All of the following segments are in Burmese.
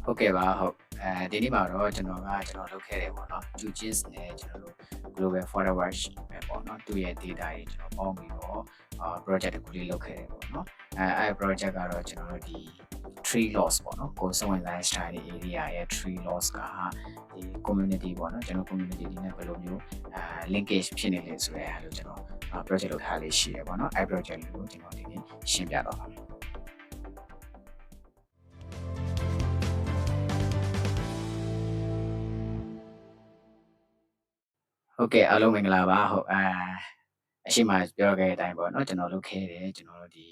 ဟုတ်ကဲ့ပါဟုတ်ဒီနေ့မှာတော့ကျွန်တော်လုပ်ခဲ့တယ်ပေါ့နော် QGIS နဲ့ကျွန်တော်တို့ Global Forward Watch ပဲပေါ့နော်သူ့ရဲ့ data တွေကျွန်တော်ပေါင်းပြီးတော့project တစ်ခုလေးလုပ်ခဲ့တယ်ပေါ့နော်အဲ project ကတော့ကျွန်တော်တို့ဒီ tree loss ပေါ့နော်ကိုယ်စုံဝင်တိုင်း style area ရဲ့ tree loss ကဒီ community ပေါ့နော်ကျွန်တော် community တွေနဲ့ဘယ်လိုမျိုးlinkage ဖြစ်နေလဲဆိုတဲ့အားလို့ကျွန်တော် project လုပ်ထားလေးရှိရပေါ့နော်အဲ project လေးကိုကျွန်တော်ဒီနေ့ရှင်းပြတော့ပါမယ် ဟုတ်ကဲ့အားလုံးမင်္ဂလာပါဟုတ်အရှိမပြောခဲ့တဲ့အတိုင်းပေါ့နော်ကျွန်တော်လုပ်ခဲ့တယ်ကျွန်တော်တို့ဒီ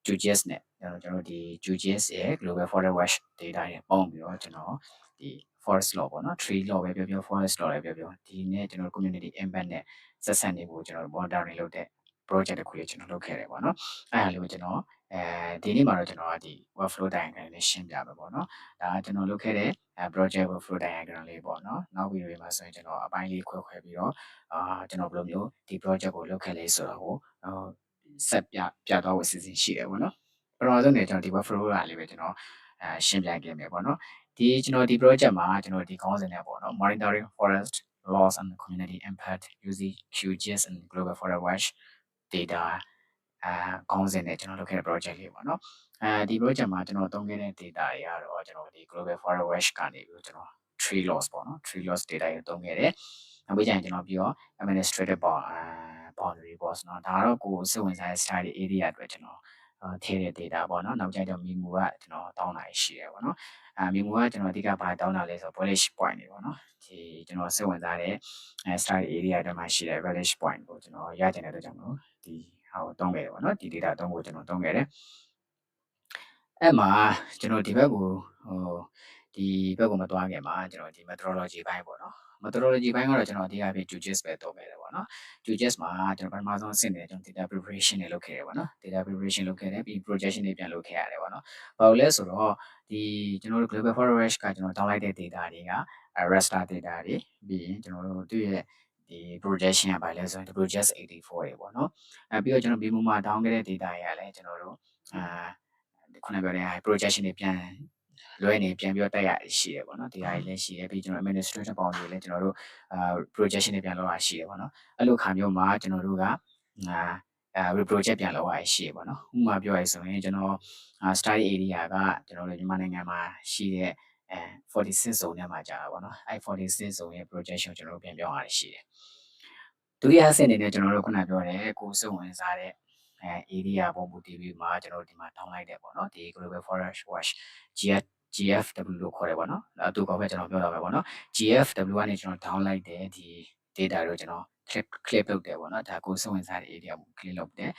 QGIS နဲ့ကျွန်တော်ဒီ QGIS ရဲ့ Global Forest Watch data တွေပေါင်းပြီးတော့ကျွန်တော်ဒီ forest law ပေါ့နော် tree law ပဲပြောပြော forest law ပဲပြောပြောဒီနဲ့ကျွန်တော် community impact နဲ့ဆက်ဆက်နေဖို့ကျွန်တော် monitoring လုပ်တဲ့ project တစ်ခုလေးကျွန်တော်လုပ်ခဲ့တယ်ပေါ့နော်အဲ့ဒါလေးကိုကျွန်တော်ဒီနေ့မှာတော့ကျွန်တော်ကဒီ workflow diagram လေးရှင်းပြမယ်ပေါ့နော်ဒါကကျွန်တော်လုပ်ခဲ့တဲ့project workflow diagram လေးပေါ့နော်နောက် video တွေမှာဆိုရင်ကျွန်တော်အပိုင်းလေးခွဲပြီးတော့ကျွန်တော်ဘယ်လိုမျိုးဒီ project ကိုလုပ်ခဲ့လဲဆိုတော့ဆက်ပြသွားဖို့အစီအစဉ်ရှိတယ်ပေါ့နော်ပထမဆုံးနေကျွန်တော်ဒီ workflow ကလေးပဲကျွန်တော်ရှင်းပြခဲ့မယ်ပေါ့နော်ကျွန်တော်ဒီ project မှာကျွန်တော်ဒီခေါင်းစဉ်နဲ့ပေါ့နော် monitoring forest loss and community impact using QGIS and Global Forest Watch data ခေါင်းစဉ်နဲ့ကျွန်တော်လုပ်ခဲ့တဲ့ project လေးပေါ့နော်ဒီ project မှာကျွန်တော်သုံးခဲ့တဲ့ data တွေကတော့ကျွန်တော်ဒီ Global Forest Watch ကနေပြီးတော့ကျွန်တော် tree loss ပေါ့နော် tree loss data ကိုသုံးခဲ့တယ်နောက်ပြီးကျရင်ကျွန်တော်ပြီးတော့ administrative boundary ပေါ့နော်ဒါကတော့ကိုယ်စိတ်ဝင်စားတဲ့ style area အတွက်ကျွန်တော်ထည့်တဲ့ data ပေါ့နော်နောက်ကျတော့ memo ကကျွန်တော်တောင်းတာရှိတယ်ပေါ့နော်memo ကကျွန်တော်အဓိကဘာတောင်းတာလဲဆိုတော့ polish point တွေပေါ့နော်ဒီကျွန်တော်စိတ်ဝင်စားတဲ့style area တွေမှာရှိတဲ့ polish point ကိုကျွန်တော်ရချင်တဲ့အတွက်ကြောင့်မို့ဒီဟာကိုတုံးခဲ့တယ်ပေါ့နော်ဒီ data တုံးဖို့ကျွန်တော်တုံးခဲ့တယ်အဲ့မှာကျွန်တော်ဒီဘက်ကိုဒီဘက်ကိုမသွားခင်မှာကျွန်တော်ဒီ methodology ဘိုင်းပေါ့နော် methodology ဘိုင်းကတော့ကျွန်တော်အဓိကပြ QGIS ပဲတုံးခဲ့တယ်ပေါ့နော် QGIS မှာကျွန်တော်ပထမဆုံးအဆင့်နဲ့ကျွန်တော် data preparation တွေလုပ်ခဲ့တယ်ပေါ့နော် data preparation လုပ်ခဲ့တယ်ပြီး projection တွေပြန်လုပ်ခဲ့ရတယ်ပေါ့နော်ဘာလို့လဲဆိုတော့ဒီကျွန်တော်တို့ global forest ကကျွန်တော်တောင်းလိုက်တဲ့ data တွေက raster data တွေပြီးရင်ကျွန်တော်တို့သူ့ရဲ့ဒီ projection ကဘာလဲဆိုရင် project 84တွေပေါ့နော်ပြီးတော့ကျွန်တော် memo မှာတောင်းခဲ့တဲ့ data တွေကလည်းကျွန်တော်တို့ခုနပြောတဲ့ projection တွေပြန်လွဲနေပြန်ပြီးတော့တက်ရရှိရပေါ့နော်ဒီဟာတွေလည်းရှိရပြီးကျွန်တော် administrative boundary လည်းကျွန်တော်တို့ projection တွေပြန်လုပ်ရရှိရပေါ့နော်အဲ့လိုခါမျိုးမှာကျွန်တော်တို့ကproject ပြန်လုပ်ရရှိရပေါ့နော်ဥပမာပြောရဆိုရင်ကျွန်တော် study area ကကျွန်တော်တို့မြန်မာနိုင်ငံမှာရှိတဲ့46 zone ထဲမှာကြာတာပေါ့နော်အဲ့46 zone ရဲ့ projection ကိုကျွန်တော်တို့ပြန်ပြောင်းရရှိတယ်ဒုတိယအဆင့်အနေနဲ့ကျွန်တော်တို့ခုနပြောတယ်ကိုယ်စုံဝင်စားတဲ့area ပုံမူတည်ပြီးမှကျွန်တော်တို့ဒီမှာတောင်းလိုက်တယ်ပေါ့နော်ဒီ Global Forest Watch GFW လို့ခေါ်တယ်ပေါ့နော်အတူကောပဲကျွန်တော်ပြောတာပဲပေါ့နော် GFW ကနေကျွန်တော် down လိုက်တယ်ဒီ data ကိုကျွန်တော် clip လုပ်တယ်ပေါ့နော်ဒါကိုယ်စုံဝင်စားတဲ့ area ကို clip လုပ်တယ်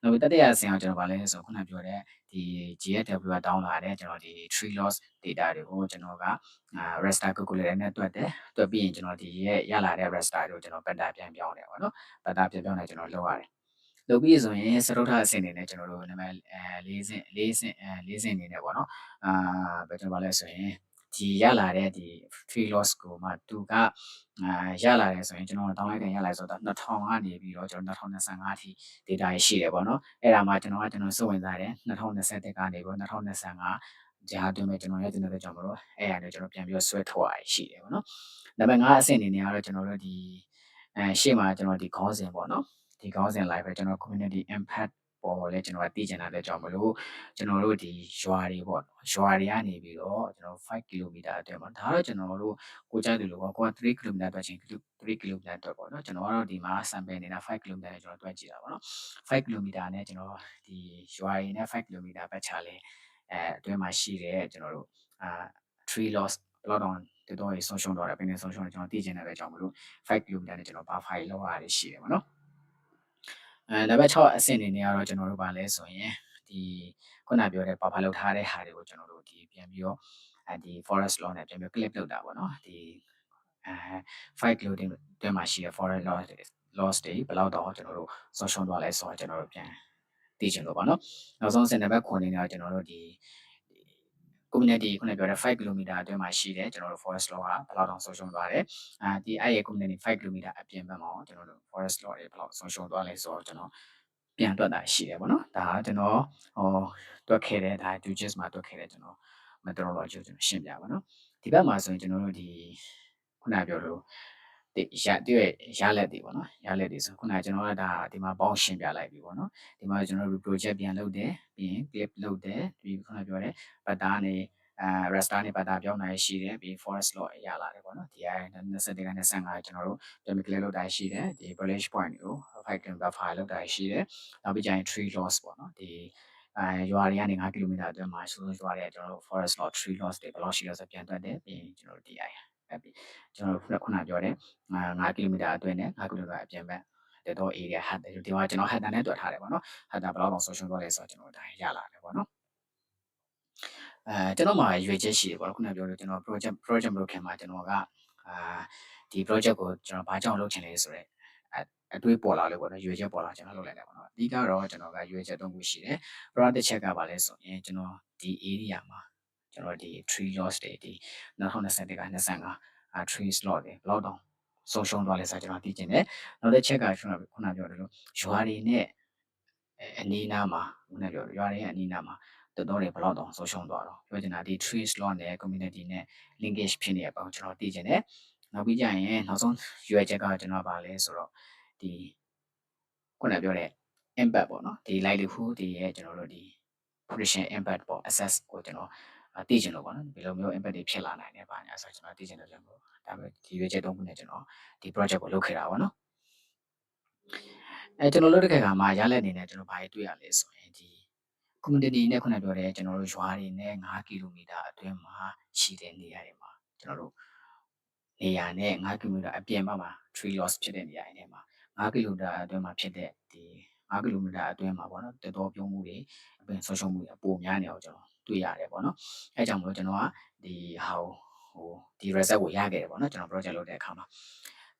နောက်တတိယအဆင့်ကကျွန်တော်ဗာလဲဆိုခုနပြောတဲ့ဒီ GFW က down လာတယ်ကျွန်တော်ဒီ tree loss data တွေကိုကျွန်တော်ကraster calculator နဲ့တွက်တယ်တွက်ပြီးရင်ကျွန်တော်ဒီရဲ့ရလာတဲ့ raster ကိုကျွန်တော် pattern ပြန်ပြောင်းတယ်ပေါ့နော် pattern ပြန်ပြောင်းတယ်ကျွန်တော်လုပ်ရတယ်လုပ်ပြီးဆိုရင်စတုထအဆင့်အနေနဲ့ကျွန်တော်တို့နံပါတ်၄ဆင့်အနေနဲ့ပေါ့နော်ဘယ်ကျွန်တော်လဲဆိုရင်ဒီရလာတဲ့ဒီ tree loss ကိုမှသူကရလာတယ်ဆိုရင်ကျွန်တော်တောင်းလိုက်တဲ့ရလာဆိုတော့2000ကနေပြီးတော့ကျွန်တော်2025အထိ data ရရှိတယ်ပေါ့နော်အဲ့ဒါမှကျွန်တော်စုံဝင်စားတယ်2021ကနေပြီးတော့2025ဂျာတွင်မဲ့ကျွန်တော်ရဲ့တင်တဲ့ကြောင့်မလို့အဲ့အရာတွေကျွန်တော်ပြန်ပြီးတော့ဆွဲထုတ်ရရှိတယ်ပေါ့နော်နံပါတ်5အဆင့်အနေနဲ့ကတော့ကျွန်တော်တို့ဒီရှေ့မှာကျွန်တော်ဒီခေါင်းစဉ်ပေါ့နော်ဒီခေါင်းစဉ် live ပဲကျွန်တော် community impact ပေါ်လဲကျွန်တော်သိချင်တာတဲ့ကြောင့်မလို့ကျွန်တော်တို့ဒီရွာတွေပေါ့ရွာတွေကနေပြီးတော့ကျွန်တော်5 km အတွင်းမှာဒါတော့ကျွန်တော်တို့ကိုကြိုက်တယ်လို့ပေါ့ကိုက3 km အတွက်ချင်း3 km အတွက်ပေါ့နော်ကျွန်တော်ကတော့ဒီမှာ sample နေတာ5 km နဲ့ကျွန်တော်တွက်ကြည့်တာပေါ့နော်5 km နဲ့ကျွန်တော်ဒီရွာတွေနဲ့5 km ပတ်ချာလဲအတွင်းမှာရှိတဲ့ကျွန်တော်တို့tree loss ဘလောက်တော့တော်တော်ဆုံးရှုံးတော့တယ်ပင်ဆုံးရှုံးတယ်ကျွန်တော်သိချင်တဲ့အတွက်ကြောင့်မလို့5 km နဲ့ကျွန်တော်ဘာ file လောက်ရတယ်ရှိတယ်ပေါ့နော်နံပါတ်6အဆင့်အနေနဲ့ကတော့ကျွန်တော်တို့ဗာလဲဆိုရင်ဒီခုနပြောတဲ့ buffer လောက်ထားတဲ့ဟာတွေကိုကျွန်တော်တို့ဒီပြန်ပြီးတော့ဒီ forest law နဲ့ပြန်ပြီး clip လုပ်တာပေါ့နော်ဒီ5 kilo တွင်းမှာရှိတဲ့ forest loss တွေဘယ်လောက်တော့ကျွန်တော်တို့ဆုံးရှုံးသွားလဲဆိုတော့ကျွန်တော်တို့ပြန်သိချင်လို့ပါနော်နောက်ဆုံးအဆင့်နံပါတ်9အနေနဲ့ကျွန်တော်တို့ဒီ community ခုနပြောတဲ့5 km အတွင်းမှာရှိတဲ့ကျွန်တော်တို့ forest law ကဘယ်လောက်တောင်ဆုံးရှုံးသွားတယ်ဒီအဲ့ရဲ့ community 5 km အပြင်ဘက်မှာကျွန်တော်တို့ forest law တွေဘယ်လောက်ဆုံးရှုံးသွားလဲဆိုတော့ကျွန်တော် ပြန်တွက်တာရှိတယ်ပေါ့နော်ဒါကကျွန်တော်တွက်ခဲ့တဲ့ဒါ QGIS မှာတွက်ခဲ့တဲ့ကျွန်တော် methodology ကိုကျွန်တော်ရှင်းပြပါနော်ဒီဘက်မှာဆိုရင်ကျွန်တော်တို့ဒီခုနပြောလို့ဒီရလက်တွေပေါ့နော်ရလက်တွေဆိုခုနကျွန်တော်ကဒါဒီမှာပေါင်းရှင်းပြလိုက်ပြီပေါ့နော်ဒီမှာကျွန်တော်တို့ project ပြန်လုပ်တယ်ပြီးရင် clip လုပ်တယ်ပြီးခုနပြောတဲ့ pattern တွေraster နဲ့ pattern ပြောင်းတာရှိတယ်ပြီး forest law ရလာတယ်ပေါ့နော်ဒီအ21က25ကျွန်တော်တို့ပြန် clip လုပ်တာရှိတယ်ဒီ bullish point ကို 5 km file လုပ်တာရှိတယ်နောက်ပြီးကျရင် tree loss ပေါ့နော်ဒီရွာတွေကနေ5 km အတွင်းမှာဆိုရွာတွေကျွန်တော်တို့ forest law tree loss တွေဘယ်လောက်ရှိလဲဆိုပြန်တွက်တယ်ပြီးရင်ကျွန်တော်တို့ DI ပြီးကျွန်တော်တို့ခုနပြောတဲ့5 km အတွင်းနဲ့5 km အပြင်ဘက်တော့ area ဟတ်တယ်ဒီမှာကျွန်တော်ဟတ်တာနဲ့တွက်ထားတယ်ပေါ့နော်ဟတ်တာဘယ်လောက်တော့ဆုံးရှုံးသွားလဲဆိုတော့ကျွန်တော်ဒါရလာတယ်ပေါ့နော်ကျွန်တော်မှာရွေချက်ရှိတယ်ပေါ့ခုနပြောလို့ကျွန်တော် project မလုပ်ခင်မှာကျွန်တော်ကဒီ project ကိုကျွန်တော်ဘာကြောင့်လုပ်ချင်လဲဆိုတော့အတွေးပေါ်လာလို့ပေါ့နော်ရွေချက်ပေါ်လာကျွန်တော်လုပ်လိုက်တယ်ပေါ့နော်အဓိကတော့ကျွန်တော်ကရွေချက်3ခုရှိတယ်ပထမတစ်ချက်ကဘာလဲဆိုရင်ကျွန်တော်ဒီ area မှာကျွန်တော်ဒီ tree loss တွေဒီ2021က25tree loss တွေဘယ်လောက်တော့ဆုံးရှုံးသွားလဲဆိုတော့ကျွန်တော်သိချင်တယ်နောက်တစ်ချက်ကကျွန်တော်ခုနပြောတယ်လို့ရွာတွေနဲ့အနီးနားမှာခုနပြောရွာတွေရဲ့အနီးနားမှာတော်တော်တွေဘယ်လောက်တော့ဆုံးရှုံးသွားတော့ပြောချင်တာဒီ tree loss နဲ့ community နဲ့ linkage ဖြစ်နေတဲ့အပေါင်းကျွန်တော်သိချင်တယ်နောက်ပြီးကြရင်နောက်ဆုံးရွေချက်ကကျွန်တော်ပါလဲဆိုတော့ဒီခုနပြောတဲ့ impact ပေါ့နော်ဒီ livelihood ဒီရဲ့ကျွန်တော်တို့ဒီ pollution impact ပေါ့ assess ကိုကျွန်တော်သိချင်လို့ပေါ့နော်ဒီလိုမျိုး impact တွေဖြစ်လာနိုင်တယ်ပါညာဆိုတော့ကျွန်တော်သိချင်တယ်လို့ဒါပဲဒီရွေချက်3ခုနဲ့ကျွန်တော်ဒီ project ကိုလုပ်ခဲ့တာပေါ့နော်ကျွန်တော်လုပ်တဲ့ခါမှာရလက်အနေနဲ့ကျွန်တော်ဘာတွေတွေ့ရလဲဆိုရင်ဒီ community နဲ့ခုနပြောတဲ့ကျွန်တော်တို့ရွာတွေနဲ့5 km အတွင်းမှာရှိတဲ့နေရာတွေမှာကျွန်တော်တို့နေရာနဲ့5 km အပြင်ဘက်မှာ tree loss ဖြစ်တဲ့နေရာတွေမှာ5 km အတွင်းမှာဖြစ်တဲ့ဒီ5 km အတွင်းမှာပေါ့နော်တော်တော်ပြုံးမှုတွေအပြင်ဆုံးရှုံးမှုတွေပိုများနေအောင်ကျွန်တော်တွေ့ရတယ်ပေါ့နော်အဲကြောင့်မလို့ကျွန်တော်ကဒီဟာဒီ result ကိုရခဲ့တယ်ပေါ့နော်ကျွန်တော် project လုပ်တဲ့အခါမှာ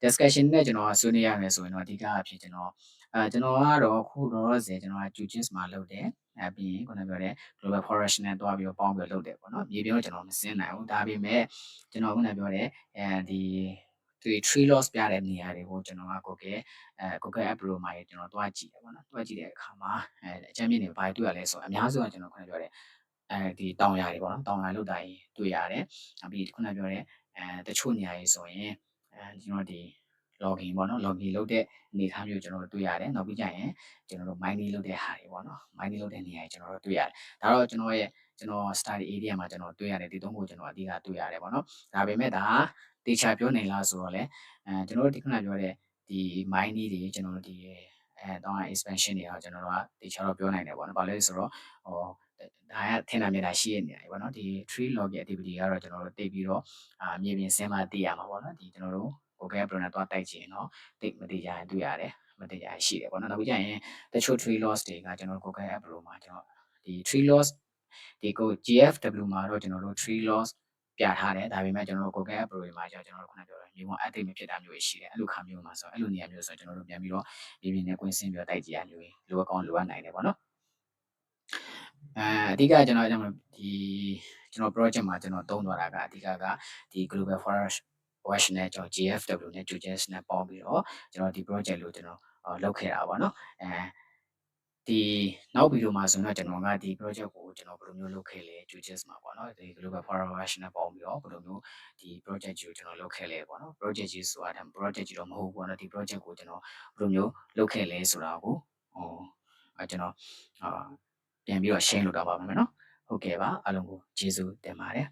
discussion နဲ့ကျွန်တော်ဆွေးနွေးရမယ်ဆိုရင်တော့အဓိကအဖြစ်ကျွန်တော်ကတော့ခုတော့စေကျွန်တော်က QGIS မှာလုပ်တယ်ပြီးရင်ခုနပြောတဲ့ global forest နဲ့တွားပြီးတော့ပေါင်းပြီးလုပ်တယ်ပေါ့နော်မြေပြင်တော့ကျွန်တော်မစင်းနိုင်ဘူးဒါပေမဲ့ကျွန်တော်ခုနပြောတဲ့ဒီtree loss ပြတဲ့နေရာတွေကိုကျွန်တော်ကGoogle App Pro မှာကျွန်တော်တွားကြည့်တယ်ပေါ့နော်တွားကြည့်တဲ့အခါမှာအချမ်းမြင့်တွေဘာတွေ့ရလဲဆိုတော့အများစုကကျွန်တော်ခုနပြောတဲ့ဒီတောင်ယာတွေပေါ့နော်တောင်ယာလောက်တာကြီးတွေ့ရတယ်ပြီးခုနပြောတဲ့တချို့နေရာကြီးဆိုရင်ကျွန်တော်ဒီ logging ပေါ့နော် logging လုပ်တဲ့အနေအထားမျိုးကျွန်တော်တို့တွေ့ရတယ်နောက်ပြီးကြရင်ကျွန်တော်တို့ mining လုပ်တဲ့ဟာတွေပေါ့နော် mining လုပ်တဲ့နေရာကြီးကျွန်တော်တို့တွေ့ရတယ်ဒါတော့ကျွန်တော် study area မှာကျွန်တော်တွေ့ရတယ်ဒီသုံးခုကျွန်တော်အဓိကတွေ့ရတယ်ပေါ့နော်ဒါပေမဲ့ဒါတေချာပြောနိုင်လားဆိုတော့လေကျွန်တော်တို့ဒီခုနပြောတဲ့ဒီ mining တွေကျွန်တော်တို့ဒီတော့ expansion တွေတော့ကျွန်တော်တို့ကတေချာတော့ပြောနိုင်တယ်ပေါ့နော်ဘာလဲဆိုတော့ဒါကထင်တာမြင်တာရှိရနေတယ်ပေါ့နော်ဒီ tree logging activity ကတော့ကျွန်တော်တို့တိတ်ပြီးတော့မြေပြင်ဆင်းမှသိရမှာပေါ့နော်ဒီကျွန်တော်တို့ Google Pro နဲ့တွားတိုက်ကြည့်ရင်တော့တိတ်မတိကြရင်တွေ့ရတယ်မတိကြရင်ရှိတယ်ပေါ့နော်နောက်ပြီးကြရင်တချို့ tree loss တွေကကျွန်တော်တို့ Google App Pro မှာကျွန်တော်ဒီ tree loss ဒီကို GFW မှာတော့ကျွန်တော်တို့ tree loss ပြထားတယ်ဒါပေမဲ့ကျွန်တော်တို့ Google App Pro တွေမှာကျွန်တော်တို့ခုနပြောတဲ့မြေပုံ update မဖြစ်တာမျိုးရှိတယ်အဲ့လိုခါမျိုးမှာဆိုအဲ့လိုနေရာမျိုးဆိုကျွန်တော်တို့ပြန်ပြီးတော့မြေပြင်နဲ့ကွင်းဆင်းပြီးတော့တိုက်ကြည့်ရမျိုးလိုအပ်ကောင်းလိုအပ်နိုင်တယ်ပေါ့နော်အဓိကကျွန်တော်ဒီကျွန်တော် project မှာကျွန်တော်သုံးသွားတာကအဓိကကဒီ global forest watch နဲ့ကျွန်တော် GFW နဲ့ QGIS နဲ့ပေါင်းပြီးတော့ကျွန်တော်ဒီ project လို့ကျွန်တော်လုပ်ခဲ့တာပေါ့နော်ဒီနောက်ဗီဒီယိုမှာဆိုတော့ကျွန်တော်ကဒီ project ကိုကျွန်တော်ဘယ်လိုမျိုးလုပ်ခဲ့လဲ QGIS မှာပေါ့နော်ဒီ global forest watch နဲ့ပေါင်းပြီးတော့ဘယ်လိုမျိုးဒီ project ကြီးကိုကျွန်တော်လုပ်ခဲ့လဲပေါ့နော် project ကြီးဆိုတာ project ကြီးတော့မဟုတ်ဘူးပေါ့နော်ဒီ project ကိုကျွန်တော်ဘယ်လိုမျိုးလုပ်ခဲ့လဲဆိုတာကိုကျွန်တော်ပြန်ပြီးတော့ share လုပ်တာပါမယ်နော်ဟုတ်ကဲ့ပါအားလုံးကိုကျေးဇူးတင်ပါတယ်